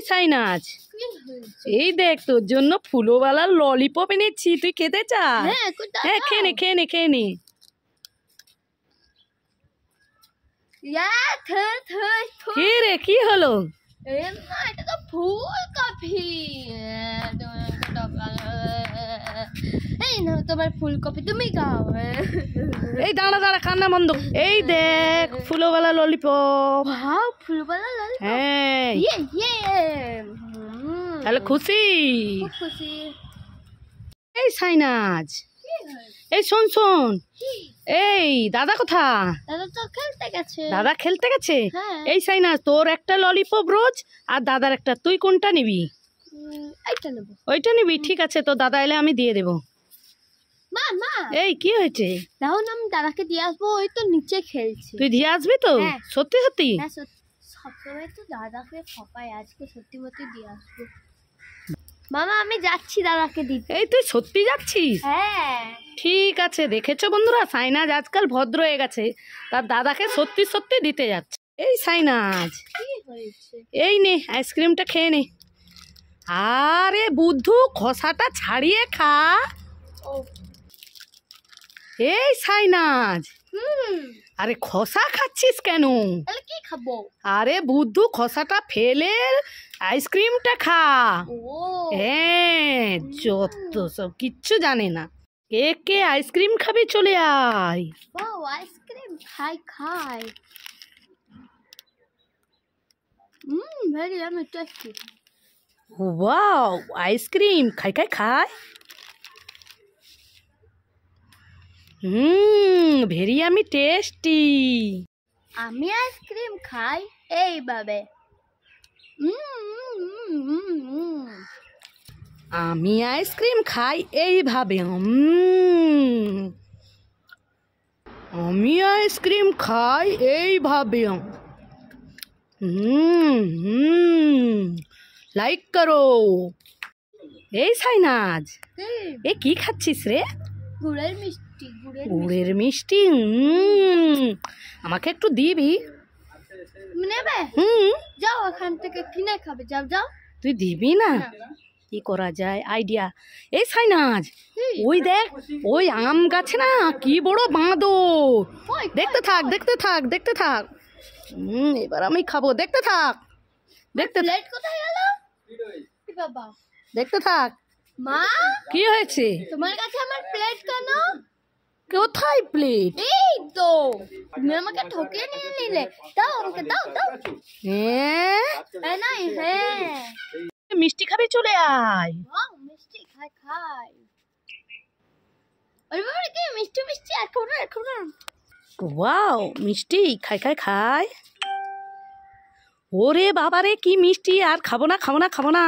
সাইনাজ, এই দেখ তোর জন্য ফুলওয়ালা ললিপপ এনেছি, তুই খেতে চাস? হ্যাঁ খেয়ে নে খেয়ে নে খেয়ে নে। কি রে কি হলো? এটা তো ফুলকপি। এই না তোমার ফুলকপি, তুমি খাও। এই দাঁড়া দাঁড়া, কান্না বন্ধ। এই দেখ ফুলওয়ালা ললিপপ। ফুলওয়ালা ললিপপ। হ্যাঁ তাহলে খুশি? খুশি। এই সাইনাজ, এই শোন শোন, এই দাদা কোথা? দাদা তো খেলতে গেছে। দাদা খেলতে গেছে? এই সাইনাজ, তোর একটা ললিপপ রোজ আর দাদার একটা, তুই কোনটা নিবি? এইটা নেব। ওইটা নিবি? ঠিক আছে, তো দাদা এলে আমি দিয়ে দেবো। মা মা, এই কি হয়েছে? দেখো না, আমি দাদাকে দিয়ে আসবো, ওই তো নিচে খেলছে। তুই দিয়ে আসবি তো? সত্যি সত্যি? হ্যাঁ সবসময় তো দাদাকে খপাই, আজকে সত্যি মতো দিয়ে আসবো। মামা আমি যাচ্ছি দাদাকে দিতে। এই তুই সত্যি যাচ্ছিস? হ্যাঁ ঠিক আছে, দেখেছো বন্ধুরা, সাইনাজ আজকাল ভদ্র হয়ে গেছে, তার দাদাকে সত্যি সত্যি দিতে যাচ্ছে। এই সাইনাজ, এই নে আইসক্রিমটা খেয়ে নে। আরে বুদ্ধু, খোসাটা ছাড়িয়ে খা। এই সাইনাজ, আরে খোসা খাচ্ছিস কেন? তাহলে কি খাবো? আরে বুদ্ধু, খোসাটা ফেলে আইসক্রিমটা খা। হ্যাঁ, যত সব কিচ্ছু জানে না। কে কে আইসক্রিম খাবি? চলে আয়। বাহ, আইসক্রিম খাই খাই। Very yummy tasty. Wow, ice cream খাই খাই খাই। Very yummy tasty. আমি আইসক্রিম খাই এইভাবে। আমি আইসক্রিম খাই এইভাবে। আমি আইসক্রিম খাই এইভাবে। লাইক করো। এই সাইনাজ, এ কি খাচ্ছিস রে? গুড়ের মিষ্টি। গুড়ের মিষ্টি। আমাকে একটু দিবি? নেবে? যাও এখান থেকে কিনে খাবে, যাও যাও। তুই দিবি না? কি করা যায় আইডিয়া। এই সাইনাজ, ওই দেখ, ওই আম গাছে না কি বড় বাঁদর। দেখতে থাক দেখতে থাক দেখতে থাক। এবার আমি খাবো, দেখতে থাক দেখতে থাক। কোথায় গেল বাবা? দেখতে থাক। মা, কি হয়েছে? তোমার কাছে আমার প্লেট কেন? কোথায় প্লেট? এই তো, তুমি আমাকে ঠকিয়ে নিয়ে নিলে। দাও আমাকে, দাও দাও। হ্যাঁ নাই, হ্যাঁ মিষ্টি খাবি? চলে আয়। মিষ্টি খাই খাই। আরে বাবা, কি মিষ্টি মিষ্টি। এখন ওয়াও, মিষ্টি খাই খাই খাই। ওরে বাবারে কি মিষ্টি, আর খাবো না খাবো না খাবো না।